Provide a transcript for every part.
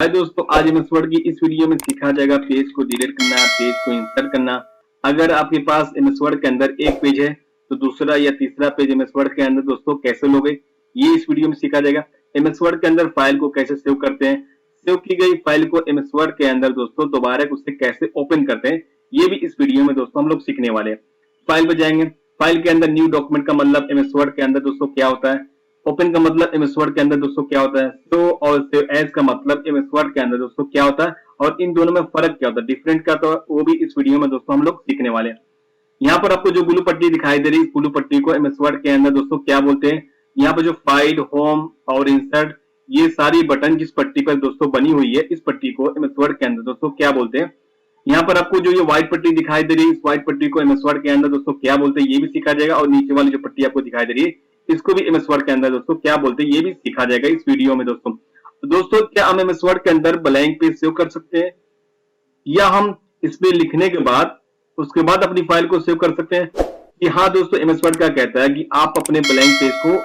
हाय दोस्तों, आज MS word की इस वीडियो में सीखा जाएगा पेज को डिलीट करना, पेज को इंसर्ट करना। अगर आपके पास एमएस वर्ड के अंदर एक पेज है तो दूसरा या तीसरा पेज एमएस वर्ड के अंदर दोस्तों कैसे लोगे, ये इस वीडियो में सीखा जाएगा। एमएस वर्ड के अंदर फाइल को कैसे सेव करते हैं, सेव की गई फाइल को एमएस वर्ड के अंदर दोस्तों दोबारा उसे कैसे ओपन करते हैं, ये भी इस वीडियो में दोस्तों हम लोग सीखने वाले हैं। फाइल पे जाएंगे, फाइल के अंदर न्यू डॉक्यूमेंट का मतलब एमएस वर्ड के अंदर दोस्तों क्या होता है, ओपन का मतलब एमएस वर्ड के अंदर दोस्तों क्या होता है, शो और सेव एज का मतलब एमएस वर्ड के अंदर दोस्तों क्या होता है और इन दोनों में फर्क क्या होता है, डिफरेंट का, तो वो भी इस वीडियो में दोस्तों हम लोग सीखने वाले हैं। यहाँ पर आपको जो ब्लू पट्टी दिखाई दे रही है, इस ब्लू पट्टी को एमएस वर्ड के अंदर दोस्तों क्या बोलते हैं। यहाँ पर जो फाइल, होम और इंसर्ट, ये सारी बटन जिस पट्टी पर दोस्तों बनी हुई है, इस पट्टी को एमएस वर्ड के अंदर दोस्तों क्या बोलते हैं। यहाँ पर आपको जो ये व्हाइट पट्टी दिखाई दे रही है, इस व्हाइट पट्टी को एमएस वर्ड के अंदर दोस्तों क्या बोलते हैं, ये भी सीखा जाएगा। और नीचे वाली जो पट्टी आपको दिखाई दे रही है, इसको भी एमएस वर्ड के अंदर दोस्तों क्या बोलते हैं, ये भी सीखा जाएगा इस वीडियो में दोस्तों। तो दोस्तों, क्या हम एमएस वर्ड के अंदर ब्लैंक पेज सेव कर सकते हैं, या हम इसमें लिखने के बाद उसके बाद अपनी फाइल को सेव कर सकते हैं। कि हाँ दोस्तों, एमएस वर्ड क्या कहता है कि आप अपने ब्लैंक पेज को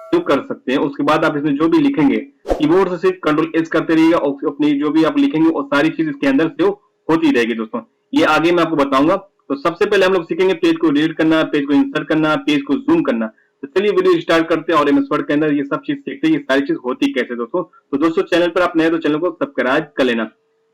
सेव कर सकते हैं, उसके बाद आप इसमें जो भी लिखेंगे कीबोर्ड से सिर्फ कंट्रोल एस करते रहिएगा और अपनी जो भी आप लिखेंगे वो सारी चीज इसके अंदर सेव होती रहेगी दोस्तों। ये आगे मैं आपको बताऊंगा। तो सबसे पहले हम लोग सीखेंगे पेज को डिलीट करना, पेज को इंसर्ट करना, पेज को जूम करना। तो चलिए वीडियो स्टार्ट करते हैं और एमएस वर्ड के अंदर ये सब चीज सीखते हैं, ये सारी चीज होती कैसे दोस्तों। तो दोस्तों, चैनल पर आप नए तो चैनल को सब्सक्राइब कर लेना।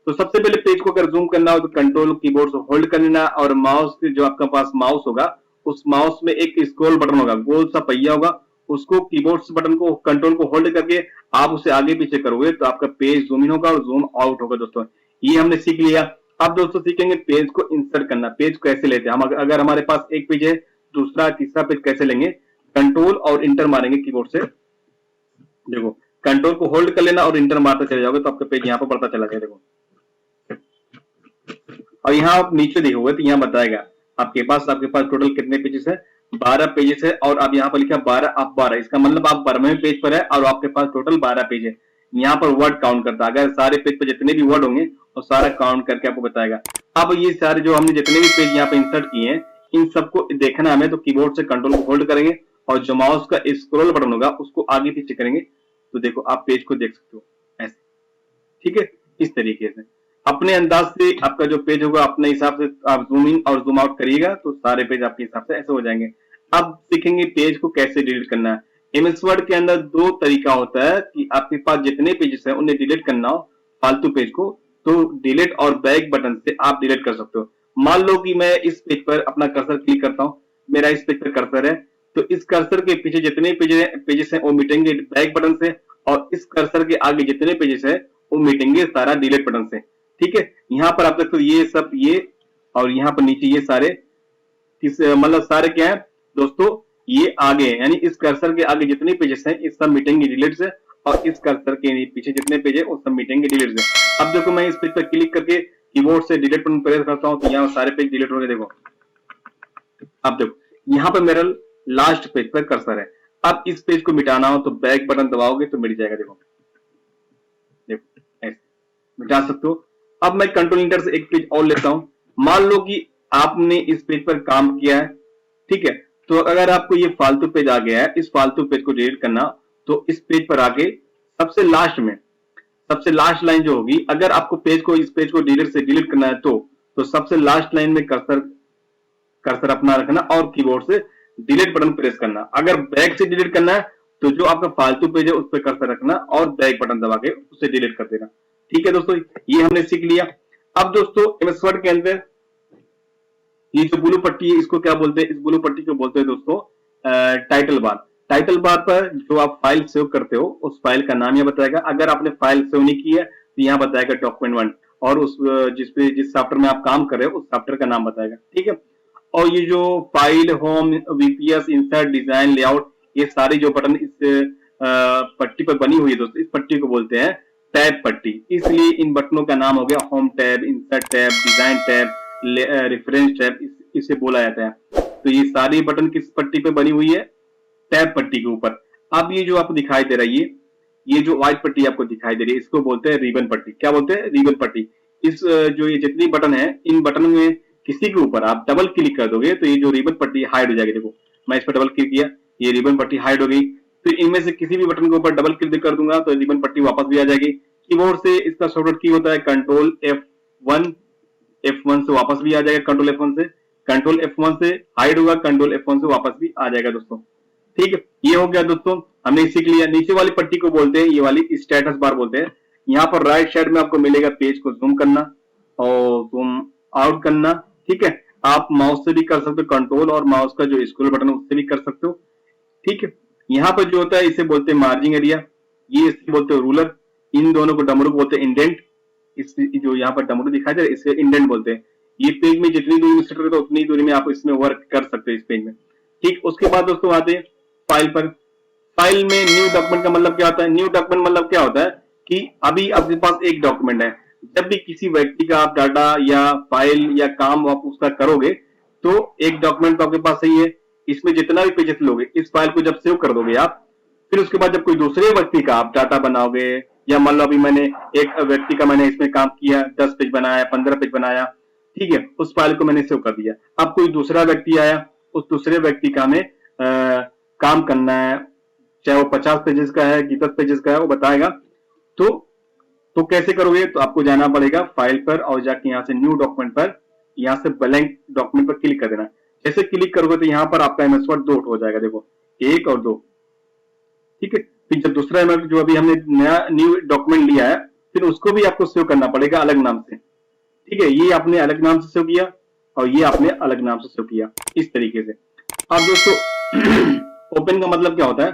तो सबसे पहले पेज को अगर जूम करना हो तो कंट्रोल कीबोर्ड से होल्ड कर लेना और माउस जो आपका पास माउस होगा, उस माउस में एक स्क्रॉल बटन होगा, गोल सा पहिया होगा, उसको कीबोर्ड बटन को कंट्रोल को होल्ड करके आप उसे आगे पीछे करोगे तो आपका पेज जूम इन होगा और जूम आउट होगा दोस्तों। ये हमने सीख लिया। अब दोस्तों सीखेंगे पेज को इंसर्ट करना। पेज कैसे लेते हैं हम, अगर हमारे पास एक पेज है, दूसरा तीसरा पेज कैसे लेंगे। कंट्रोल और इंटर मारेंगे कीबोर्ड से। देखो, कंट्रोल को होल्ड कर लेना और इंटर मारते चले जाओगे तो आपका पेज यहाँ पर बढ़ता चला जाएगा। देखो, और यहाँ आप नीचे देखोगे तो यहाँ बताएगा आपके पास टोटल कितने पेजेस है, 12 पेजेस है। और अब यहाँ पर लिखा 12 आप 12, इसका मतलब आप 12वें पेज पर है और आपके पास टोटल 12 पेज है। यहाँ पर वर्ड काउंट करता है, अगर सारे पेज पर जितने भी वर्ड होंगे और सारा काउंट करके आपको बताएगा। अब ये सारे जो हमने जितने भी पेज यहाँ पे इंसर्ट किए हैं, इन सबको देखना हमें, तो कीबोर्ड से कंट्रोल को होल्ड करेंगे और जो माउस का स्क्रॉल बटन होगा उसको आगे पीछे करेंगे तो देखो आप पेज को देख सकते हो ऐसे। ठीक है, इस तरीके से अपने अंदाज से आपका जो पेज होगा अपने हिसाब से आप जूम इन और जूम आउट करिएगा तो सारे पेज आपके हिसाब से ऐसे हो जाएंगे। अब सीखेंगे पेज को कैसे डिलीट करना है। एमएस वर्ड के अंदर दो तरीका होता है कि आपके पास जितने पेजेस हैं उन्हें डिलीट करना हो, फालतू पेज को, तो डिलीट और बैक बटन से आप डिलीट कर सकते हो। मान लो कि मैं इस पेज पर अपना कर्सर क्लिक करता हूं, मेरा इस पेज पर कर्सर है, तो इस कर्सर के पीछे जितने पेजेस हैं वो मिटेंगे बैक बटन से, और इस कर्सर के आगे जितने पेजेस है वो मिटेंगे सारा डिलीट बटन से। ठीक है, यहाँ पर आप देखो ये सब, ये और यहाँ पर नीचे ये सारे किस मतलब सारे क्या है दोस्तों, ये आगे यानी इस कर्सर के आगे जितने पेजेस हैं इस सब मिटेंगे डिलीट से, और इस कर्सर के पीछे जितने पेज है वो सब मिटेंगे डिलीट से। अब देखो, मैं इस पेज पर क्लिक करके कीबोर्ड से डिलीट बटन प्रेस करता हूँ तो यहाँ सारे पेज डिलीट हो गए। देखो, अब देखो यहाँ पर मेरा लास्ट पेज पर कर्सर है। अब इस पेज को मिटाना हो तो बैक बटन दबाओगे तो मिट जाएगा। देखो देखो ऐसे मिटा सकते हो। अब मैं कंट्रोल इंटर से एक पेज और लेता हूं। मान लो कि आपने इस पेज पर काम किया है, ठीक है, तो अगर आपको ये फालतू पेज आ गया है, इस फालतू पेज को डिलीट करना, तो इस पेज पर आके सबसे लास्ट में सबसे लास्ट लाइन जो होगी, अगर आपको इस पेज को डिलीट से डिलीट करना है तो सबसे लास्ट लाइन में कर्सर कर्सर अपना रखना और कीबोर्ड से डिलीट बटन प्रेस करना। अगर बैक से डिलीट करना है तो जो आपका फालतू पेज है उस पर कर्सर रखना और बैक बटन दबा के उसे डिलीट कर देना। ठीक है दोस्तों, ये हमने सीख लिया। अब दोस्तों, एमएस वर्ड के अंदर ये जो ब्लू पट्टी है इसको क्या बोलते हैं, इस ब्लू पट्टी को बोलते हैं दोस्तों टाइटल बार। टाइटल बार पर जो आप फाइल सेव करते हो उस फाइल का नाम यह बताएगा। अगर आपने फाइल सेव नहीं की है तो यहाँ बताएगा डॉक्यूमेंट 1, और उस जिस सॉफ्टवेयर में आप काम कर रहे हो उस सॉफ्टवेयर का नाम बताएगा। ठीक है, और ये जो file, home, VPS, insert, design, layout, ये सारी जो बटन इस पट्टी पर बनी हुई है दोस्तों, इस पट्टी को बोलते हैं टैब पट्टी। इसलिए इन बटनों का नाम हो गया home tab, insert tab, design tab, reference tab, इसे बोला जाता है। तो ये सारी बटन किस पट्टी पे बनी हुई है, टैब पट्टी के ऊपर। अब ये जो आपको दिखाई दे रहा है, ये जो व्हाइट पट्टी आपको दिखाई दे रही है इसको बोलते हैं रिबन पट्टी। क्या बोलते हैं, रिबन पट्टी। इस जो ये जितनी बटन है, इन बटन में किसी के ऊपर आप डबल क्लिक कर दोगे तो ये जो रिबन पट्टी हाइड हो जाएगी। देखो, मैं इस पर डबल क्लिक किया, ये रिबन पट्टी हाइड हो गई। तो इनमें से किसी भी बटन के ऊपर डबल क्लिक कर दूंगा तो रिबन पट्टी वापस भी आ जाएगी। कीबोर्ड से इसका शॉर्टकट की होता है कंट्रोल F1, F1 से वापस भी आ जाएगा, कंट्रोल F1 से, कंट्रोल F1 से हाइड होगा, कंट्रोल F1 से वापस भी आ जाएगा दोस्तों। ठीक है, ये हो गया दोस्तों, हमने सीख लिया। नीचे वाली पट्टी को बोलते हैं, ये वाली स्टेटस बार बोलते हैं। यहाँ पर राइट साइड में आपको मिलेगा पेज को जूम करना और जूम आउट करना। ठीक है, आप माउस से भी कर सकते हो कंट्रोल, और माउस का जो स्क्रॉल बटन है उससे भी कर सकते हो। ठीक है, यहाँ पर जो होता है इसे बोलते हैं मार्जिंग एरिया, ये इससे बोलते हैं रूलर, इन दोनों को डमरू बोलते हैं इंडेंट। इस जो यहाँ पर डमरू दिखाई दे रहा है इसे इंडेंट बोलते हैं। ये पेज में जितनी दूरी में सेट करते हो उतनी दूरी में आप इसमें वर्क कर सकते हो इस पेज में। ठीक, उसके बाद दोस्तों आते हैं फाइल पर। फाइल में न्यू डॉक्यूमेंट का मतलब क्या होता है? न्यू डॉक्यूमेंट मतलब क्या होता है कि अभी आपके पास एक डॉक्यूमेंट है, जब भी किसी व्यक्ति का आप डाटा या फाइल या काम आप उसका करोगे तो एक डॉक्यूमेंट तो आपके पास सही है, इसमें जितना भी पेजेस लोगे इस फाइल को जब सेव कर दोगे आप, फिर उसके बाद जब कोई दूसरे व्यक्ति का आप डाटा बनाओगे, या मान लो अभी मैंने एक व्यक्ति का मैंने इसमें काम किया, 10 पेज बनाया, 15 पेज बनाया, ठीक है, उस फाइल को मैंने सेव कर दिया। अब कोई दूसरा व्यक्ति आया, उस दूसरे व्यक्ति का हमें काम करना है, चाहे वो 50 पेजेस का है कि 10 पेजेस का है, वो बताएगा। तो कैसे करोगे? तो आपको जाना पड़ेगा फाइल पर और जाके यहाँ से न्यू डॉक्यूमेंट पर, यहाँ से ब्लैंक डॉक्यूमेंट पर क्लिक कर देना। जैसे क्लिक करोगे तो यहाँ पर आपका एमएस वर्ड 2 हो जाएगा, देखो 1 और 2। ठीक है, फिर जब दूसरा एमएस जो अभी हमने नया न्यू डॉक्यूमेंट लिया है, फिर उसको भी आपको सेव करना पड़ेगा अलग नाम से। ठीक है, ये आपने अलग नाम से सेव किया और ये आपने अलग नाम से सेव किया, इस तरीके से। अब दोस्तों ओपन का मतलब क्या होता है?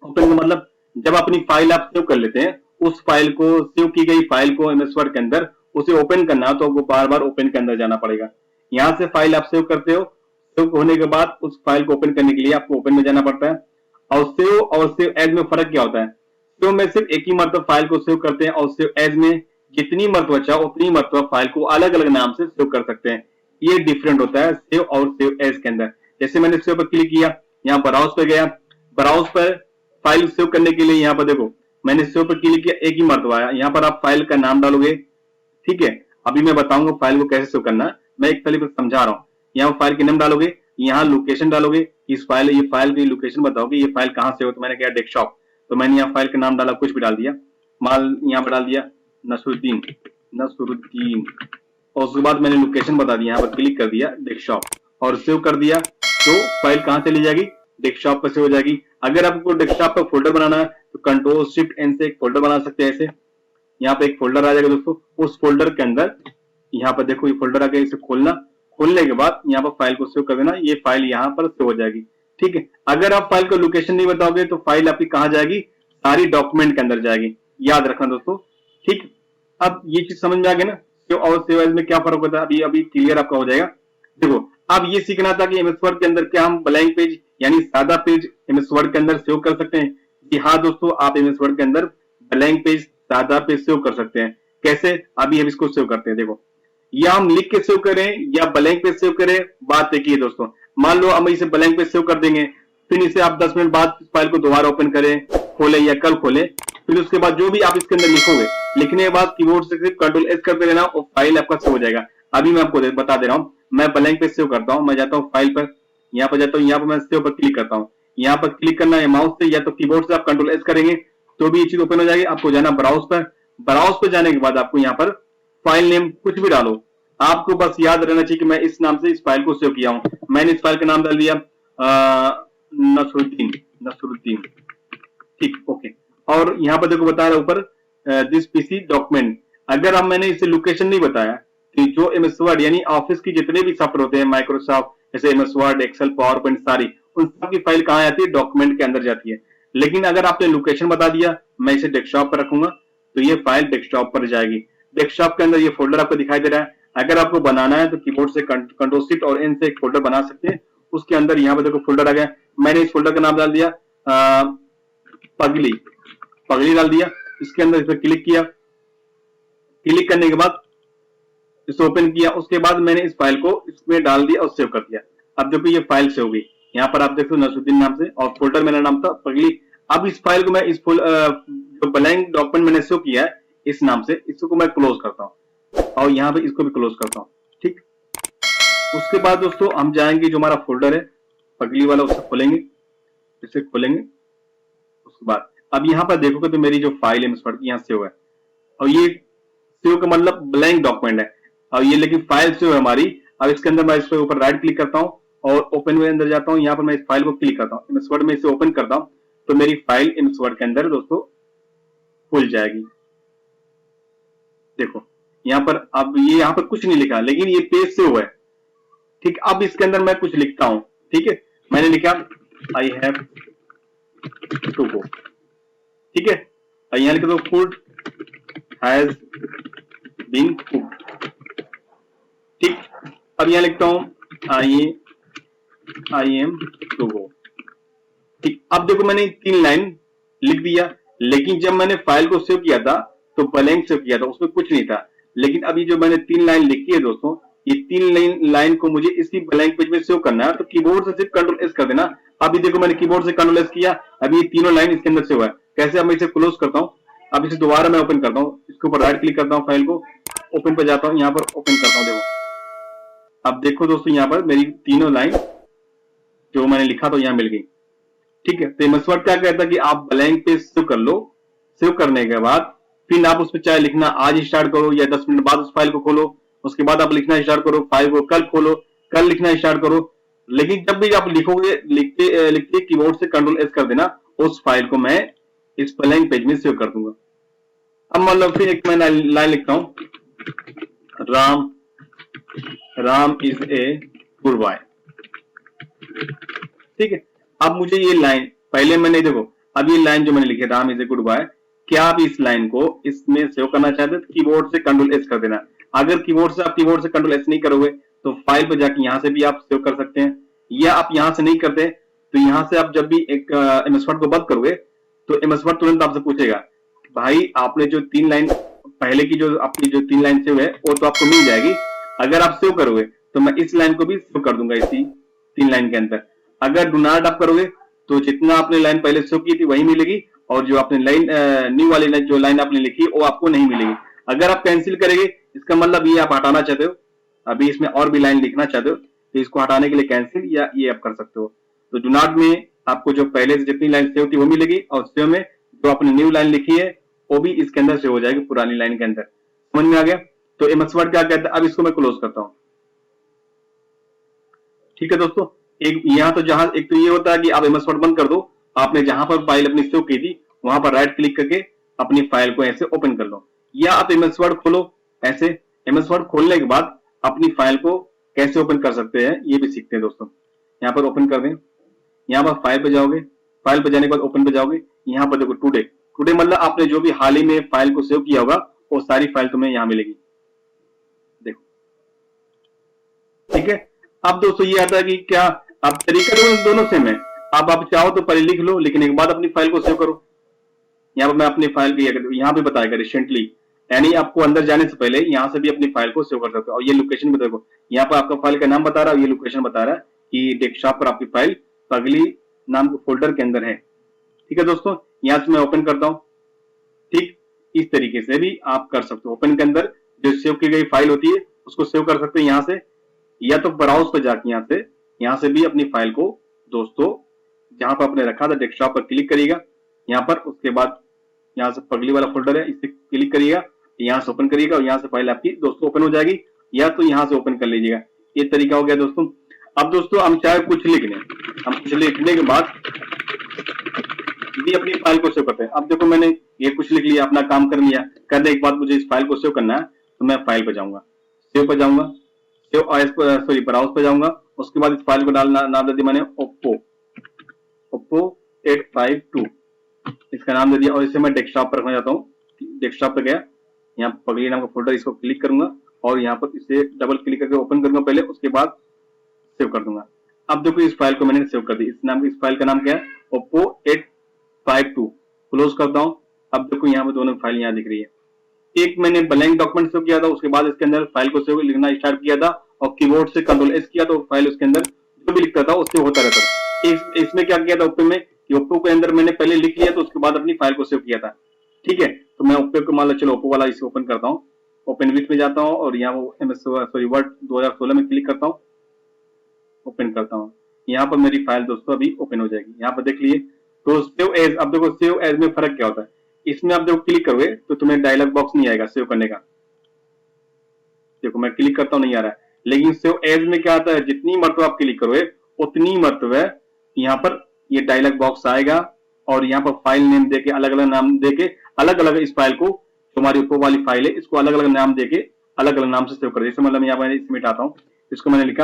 ओपन का मतलब जब अपनी फाइल आप सेव कर लेते हैं, उस फाइल को, सेव की गई फाइल को एमएस वर्ड के अंदर उसे ओपन करना, तो आपको बार बार ओपन के अंदर जाना पड़ेगा। यहां से फाइल आप सेव करते हो, सेव होने के बाद उस फाइल को ओपन करने के लिए आपको ओपन में जाना पड़ता है। और सेव एज में फर्क क्या होता है? सेव में सिर्फ एक ही मरतबा फाइल को सेव करते हैं, और सेव एज में जितनी मरतबा चाहो उतनी मरतबा फाइल को अलग अलग नाम से सेव कर सकते हैं। ये डिफरेंट होता है सेव और सेव एज के अंदर। जैसे मैंने सेव पर क्लिक किया, यहाँ ब्राउज पे गया, ब्राउज पर फाइल सेव करने के लिए यहाँ पर देखो मैंने सेव पर क्लिक किया, एक ही मरतबा आया। यहाँ पर आप फाइल का नाम डालोगे। ठीक है, अभी मैं बताऊंगा फाइल को कैसे सेव करना है, मैं एक तरीके से समझा रहा हूँ। यहाँ फाइल के नाम डालोगे, यहाँ लोकेशन डालोगे, इस फाइल, ये फाइल की लोकेशन बताओगे, ये फाइल कहाँ से हो। तो मैंने कहा डेस्कटॉप, तो मैंने यहाँ फाइल का नाम डाला, कुछ भी डाल दिया, माल यहाँ पर डाल दिया नसरुद्दीन, और उसके बाद मैंने लोकेशन बता दिया, यहाँ पर क्लिक कर दिया डेस्कटॉप और सेव कर दिया। तो फाइल कहाँ चली जाएगी? डेस्कटॉप पर सेव हो जाएगी। अगर आपको डेस्कटॉप पर फोल्डर बनाना है तो कंट्रोल शिफ्ट एन से एक फोल्डर बना सकते हैं। ऐसे यहाँ पे एक फोल्डर आ जाएगा दोस्तों, उस फोल्डर के अंदर यहाँ पर देखो ये फोल्डर आ गया, इसे खोलना, खोलने के बाद यहाँ पर फाइल को सेव कर देना, ये फाइल यहाँ पर सेव हो जाएगी। ठीक है, अगर आप फाइल को लोकेशन नहीं बताओगे तो फाइल आपकी कहाँ जाएगी? सारी डॉक्यूमेंट के अंदर जाएगी, याद रखना दोस्तों। ठीक, अब ये चीज समझ में आ गई ना, सेव और सेव एज में क्या फर्क होता है? अभी अभी क्लियर आपका हो जाएगा। देखो अब ये सीखना था कि एमएस वर्ड के अंदर क्या हम ब्लैंक पेज यानी सादा पेज एमएस वर्ड के अंदर सेव कर सकते हैं? जी हाँ दोस्तों, आप एमएस वर्ड के अंदर ब्लैंक पेज, सादा पेज सेव कर सकते हैं। कैसे? अभी हम इसको सेव करते हैं। देखो, या हम लिख के सेव करें या ब्लैंक पेज सेव करें, बात एक ही है दोस्तों। मान लो हम इसे ब्लैंक पेज सेव कर देंगे, फिर इसे आप 10 मिनट बाद फाइल को दोबारा ओपन करें, खोले या कल खोले, फिर उसके बाद जो भी आप इसके अंदर लिखोगे, लिखने के बाद कीबोर्ड से सिर्फ कंट्रोल एस करते रहना और फाइल आपका सेव हो जाएगा। अभी मैं आपको बता दे रहा हूँ, मैं ब्लैंक पेज सेव करता हूँ। मैं जाता हूँ फाइल पर, यहाँ पर जाता हूँ, यहाँ पर मैं सेव पर क्लिक करता हूँ। यहाँ पर क्लिक करना है माउस से या तो कीबोर्ड से आप कंट्रोल एस करेंगे तो भी ये चीज ओपन हो जाएगी। आपको जाना ब्राउज पर, ब्राउज पर जाने के बाद आपको यहाँ पर फाइल नेम कुछ भी डालो, आपको बस याद रहना चाहिए कि मैं इस नाम से इस फाइल को सेव किया हूँ। मैंने इस फाइल का नाम डाल दिया नसरुद्दीन। ठीक, ओके। और यहाँ पर देखो बता रहा है ऊपर दिस पीसी डॉक्यूमेंट। अगर अब मैंने इसे लोकेशन नहीं बताया कि जो एमएस वर्ड यानी ऑफिस की जितने भी सॉफ्टवेयर होते हैं, माइक्रोसॉफ्ट जैसे MS Word, Excel, PowerPoint, सारी उन सब की फाइल कहाँ आती है? डॉक्यूमेंट के अंदर जाती है। लेकिन अगर आपने लोकेशन बता दिया मैं इसे डेस्कटॉप पर रखूंगा तो ये फाइल डेस्कटॉप पर जाएगी। डेस्कटॉप के अंदर ये फोल्डर आपको दिखाई दे रहा है। अगर आपको बनाना है तो कीबोर्ड से कंट्रोल शिफ्ट और एन से एक फोल्डर बना सकते हैं। उसके अंदर यहाँ पर देखो फोल्डर आ गया, मैंने इस फोल्डर का नाम डाल दिया पगली डाल दिया। इसके अंदर इस पर क्लिक किया, क्लिक करने के बाद इसे ओपन किया, उसके बाद मैंने इस फाइल को इसमें डाल दिया और सेव कर दिया। अब देखो ये फाइल सेव हो गई। यहाँ पर आप देखो नसरुद्दीन नाम से, और फोल्डर मेरा नाम था पगली। अब इस फाइल को मैं इस जो ब्लैंक डॉक्यूमेंट मैंने सेव किया है इस नाम से, इसको मैं क्लोज करता हूँ और यहाँ पे इसको भी क्लोज करता हूँ। ठीक, उसके बाद दोस्तों हम जाएंगे जो हमारा फोल्डर है पगली वाला, उससे खोलेंगे, इसे खोलेंगे। उसके बाद अब यहाँ पर देखोगे तो मेरी जो फाइल है यहाँ सेव है। और ये सेव का मतलब ब्लैंक डॉक्यूमेंट है, और ये लेकिन फाइल सेव है हमारी। अब इसके अंदर मैं इस पर ऊपर राइट क्लिक करता हूँ और ओपन में अंदर जाता हूँ। यहाँ पर मैं इस फाइल को क्लिक करता हूँ, एमएस वर्ड में इसे ओपन करता हूँ, तो मेरी फाइल एमएस वर्ड के अंदर दोस्तों खुल जाएगी। देखो यहाँ पर, अब ये यहाँ पर कुछ नहीं लिखा, लेकिन ये पेज सेव है। ठीक, अब इसके अंदर मैं कुछ लिखता हूँ। ठीक है, मैंने लिखा आई हैव टू गो। ठीक है, यहाँ लिख दो फूड हैज बीन कुक्ड। ठीक, अब यहाँ लिखता हूं आई एम टू गो। ठीक, अब देखो मैंने 3 लाइन लिख दिया, लेकिन जब मैंने फाइल को सेव किया था तो ब्लैंक सेव किया था, उसमें कुछ नहीं था। लेकिन अभी जो मैंने 3 लाइन लिखी है दोस्तों, ये 3 लाइन को मुझे इसी ब्लैंक पेज में सेव करना है, तो कीबोर्ड से सिर्फ कंट्रोल एस कर देना। अभी देखो मैंने कीबोर्ड से कंट्रोल एस किया, अभी ये तीनों लाइन इसके अंदर सेव है। कैसे, अब मैं इसे क्लोज करता हूँ, अब इसे दोबारा मैं ओपन करता हूँ, इसके ऊपर राइट क्लिक करता हूँ, फाइल को ओपन पे जाता हूँ, यहाँ पर ओपन करता हूँ। देखो अब देखो दोस्तों, यहाँ पर मेरी तीनों लाइन जो मैंने लिखा तो यहाँ मिल गई। ठीक है, तो एमएस वर्ड क्या कहता है कि आप ब्लैंक पेज सेव कर लो। सेव करने के बाद फिर आप उसमें चाहे लिखना आज स्टार्ट करो या 10 मिनट बाद उस फाइल को खोलो, उसके बाद आप लिखना स्टार्ट करो, फाइल को कल खोलो, कल लिखना स्टार्ट करो। लेकिन जब भी आप लिखोगे, लिखते लिखते कीबोर्ड से कंट्रोल एस कर देना, उस फाइल को मैं इस ब्लैंक पेज में सेव कर दूंगा। अब मतलब फिर एक मैं लाइन लिखता हूं, Ram is a good boy. ठीक है, अब मुझे ये लाइन, पहले मैंने देखो, अब ये लाइन जो मैंने लिखी Ram is a good boy, क्या आप इस लाइन को इसमें सेव करना चाहते हैं तो कीबोर्ड से कंट्रोल एस कर देना। अगर कीबोर्ड से कंट्रोल एस नहीं करोगे तो फाइल पर जाके यहां से भी आप सेव कर सकते हैं, या आप यहां से नहीं करते तो यहां से आप जब भी एक एमएस वर्ड को बंद करोगे तो एमएस वर्ड तुरंत आपसे पूछेगा, भाई आपने जो 3 लाइन पहले की, जो आपकी जो 3 लाइन सेव है वो तो आपको मिल जाएगी। अगर आप सेव करोगे तो मैं इस लाइन को भी सेव कर दूंगा इसी 3 लाइन के अंदर। अगर डू नॉट आप करोगे तो जितना आपने लाइन पहले सेव की थी वही मिलेगी, और जो आपने लाइन न्यू वाली लाइन जो लाइन आपने लिखी वो आपको नहीं मिलेगी। अगर आप कैंसिल करेंगे, इसका मतलब ये आप हटाना चाहते हो, अभी इसमें और भी लाइन लिखना चाहते हो, तो इसको हटाने के लिए कैंसिल या ये आप कर सकते हो। तो डू नॉट में आपको जो पहले से जितनी लाइन सेव थी वो मिलेगी, और सेव में जो आपने न्यू लाइन लिखी है वो भी इसके अंदर सेव हो जाएगी, पुरानी लाइन के अंदर। समझ में आ गया? तो एमएस वर्ड क्या कहता है, अब इसको मैं क्लोज करता हूं। ठीक है दोस्तों, एक यहाँ तो जहां एक तो ये होता है कि आप एमएस वर्ड बंद कर दो, आपने जहां पर फाइल अपनी सेव की थी वहां पर राइट क्लिक करके अपनी फाइल को ऐसे ओपन कर लो, या आप एमएस वर्ड खोलो ऐसे। एमएस वर्ड खोलने के बाद अपनी फाइल को कैसे ओपन कर सकते हैं ये भी सीखते हैं दोस्तों। यहाँ पर ओपन कर दें, यहाँ पर फाइल पे जाओगे, फाइल पे जाने के बाद ओपन पे जाओगे, यहाँ पर देखो टुडे। टुडे मतलब आपने जो भी हाल ही में फाइल को सेव किया होगा वो सारी फाइल तुम्हें यहाँ मिलेगी। देखो, ठीक है। अब दोस्तों ये आता है कि क्या आप तरीका दोनों सेम है। अब आप चाहो तो पहले लिख लो, लिखने के बाद अपनी फाइल को सेव करो। यहाँ पर मैं अपनी फाइल की यहाँ पे बताएगा रिसेंटली, यानी आपको अंदर जाने से पहले यहाँ से भी अपनी फाइल को सेव कर सकते हो। और ये लोकेशन भी देखो, यहाँ पर आपका फाइल का नाम बता रहा है, ये लोकेशन बता रहा है कि डेस्कटॉप पर आपकी फाइल पगली नाम के फोल्डर के अंदर है। ठीक है दोस्तों, यहाँ से मैं ओपन करता हूँ। ठीक, इस तरीके से भी आप कर सकते हो। ओपन के अंदर जो सेव की गई फाइल होती है उसको सेव कर सकते हैं यहाँ से, या तो ब्राउज पर जाके यहाँ से भी अपनी फाइल को दोस्तों जहां पर आपने रखा था डेस्कटॉप पर क्लिक करिएगा यहाँ पर, उसके बाद यहाँ से पगली वाला फोल्डर है इसे क्लिक करिएगा, यहाँ से ओपन करिएगा और यहाँ से फाइल आपकी दोस्तों ओपन हो जाएगी, या तो यहाँ से ओपन कर लीजिएगा। ये तरीका हो गया दोस्तों। अब दोस्तों हम चाहे कुछ लिख लें, हम कुछ लिखने के बाद भी अपनी फाइल को सेव करते हैं। अब देखो मैंने ये कुछ लिख लिया, अपना काम कर लिया, करने के बाद मुझे इस फाइल को सेव करना है तो मैं फाइल पर जाऊंगा, सेव पर जाऊंगा, सेव ब्राउज पर जाऊंगा, उसके बाद इस फाइल को डालना, नाम दे दिया मैंने ओप्पो 852 इसका नाम दे दिया, और इसे मैं डेस्कटॉप पर रखना चाहता हूँ। डेस्कटॉप पे गया, यहाँ पगली नाम का फोल्डर, इसको क्लिक करूंगा और यहाँ पर इसे डबल क्लिक करके ओपन करूंगा पहले, उसके बाद सेव कर दूंगा। अब देखो इस फाइल को मैंने सेव कर दी, इस फाइल का नाम क्या है, ओप्पो 852। क्लोज करता हूँ। अब देखो यहाँ पे दोनों फाइल यहाँ दिख रही है। एक मैंने ब्लैंक डॉक्यूमेंट सेव किया था, उसके बाद इसके अंदर फाइल को सेव लिखना स्टार्ट किया था और कीबोर्ड से कंट्रोल एस किया तो फाइल उसके अंदर जो भी लिखता था उससे होता रहता था। इसमें क्या किया था ओप्पो में, ओप्पो के अंदर मैंने पहले लिख लिया तो उसके बाद अपनी फाइल को सेव किया था। ठीक है, तो मैं ओप्पो को मान लो, चलो ओप्पो वाला इसे ओपन करता हूँ, ओपन विथ में जाता हूँ और यहाँ वर्ड 2016 में क्लिक करता हूँ, ओपन करता हूँ। यहाँ पर मेरी फाइल दोस्तों अभी ओपन हो जाएगी। यहाँ पर देख लीजिए तो सेव एज, अब देखो सेव एज में फर्क क्या होता है। इसमें आप जब क्लिक करोगे तो तुम्हें डायलॉग बॉक्स नहीं आएगा सेव करने का। देखो मैं क्लिक करता हूँ नहीं आ रहा है, लेकिन सेव एज में क्या आता है, जितनी मरतबा आप क्लिक करोगे उतनी मरतबा यहाँ पर ये डायलॉग बॉक्स आएगा और यहाँ पर फाइल नेम देके अलग अलग नाम देके अलग अलग इस फाइल को, तुम्हारी ऊपर वाली फाइल है इसको अलग अलग नाम देके अलग अलग नाम से सेव कर। जैसे मतलब यहाँ पर इसमें हटाता हूँ, इसको मैंने लिखा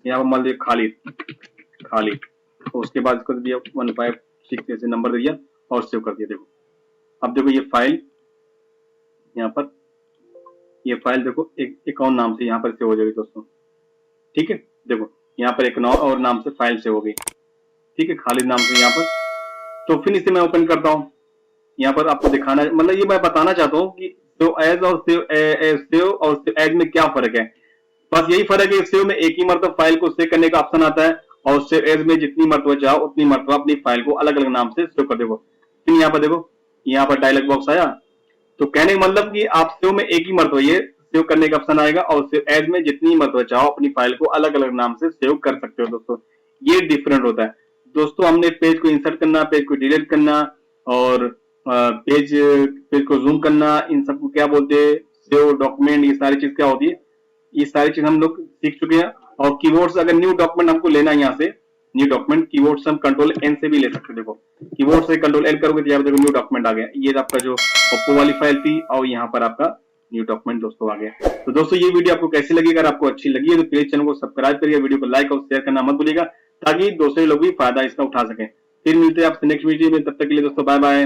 यहाँ पर मान लिया खालिद, तो उसके बाद इसको दिया 156 ऐसे नंबर दिया और सेव कर दिया। देखो अब देखो ये फाइल यहाँ पर, ये फाइल देखो एक और नाम से यहाँ पर सेव हो जाएगी दोस्तों, ठीक है। देखो यहाँ पर एक और नाम से फाइल सेव हो गई, ठीक है, खालिद नाम से यहाँ पर। तो फिर इसे मैं ओपन करता हूँ, यहाँ पर आपको दिखाना, मतलब ये मैं बताना चाहता हूँ कि सेव एज और सेव एज में क्या फर्क है। बस यही फर्क है, सेव में एक ही मरतबा फाइल को सेव करने का ऑप्शन आता है और सेव एज में जितनी मरतबा चाहो उतनी मरतबा अपनी फाइल को अलग अलग नाम से सेव कर देखो। फिर यहाँ पर देखो यहाँ पर डायलॉग बॉक्स आया, तो कहने का मतलब कि आप सेव में एक ही मरतबा ये सेव करने का ऑप्शन आएगा और सेव एज में जितनी मरतबा चाहो अपनी फाइल को अलग अलग नाम से सेव कर सकते हो दोस्तों। ये डिफरेंट होता है दोस्तों। हमने पेज को इंसर्ट करना, पेज को डिलीट करना और पेज को जूम करना, इन सबको क्या बोलते हैं, सेव डॉक्यूमेंट, ये सारी चीज क्या होती है, ये सारी चीज हम लोग सीख चुके हैं। और कीवर्ड्स, अगर न्यू डॉक्यूमेंट हमको लेना है यहाँ से न्यू डॉक्यूमेंट, कीवर्ड्स हम कंट्रोल एन से भी ले सकते हैं। देखो कीबोर्ड से कंट्रोल एन करोगे तो यहाँ पर देखो न्यू डॉक्यूमेंट आ गया, ये आपका जो ओप्पो वाली फाइल थी और यहाँ पर आपका न्यू डॉक्यूमेंट दोस्तों आ गया। तो दोस्तों ये वीडियो आपको कैसी लगी, अगर आपको अच्छी लगी है तो प्लीज चैनल को सब्सक्राइब करिए, वीडियो को लाइक और शेयर करना मत भूलिएगा ताकि दूसरे लोग भी फायदा इसका उठा सकें। फिर मिलते हैं आपसे नेक्स्ट वीडियो में, तब तक के लिए दोस्तों बाय बाय।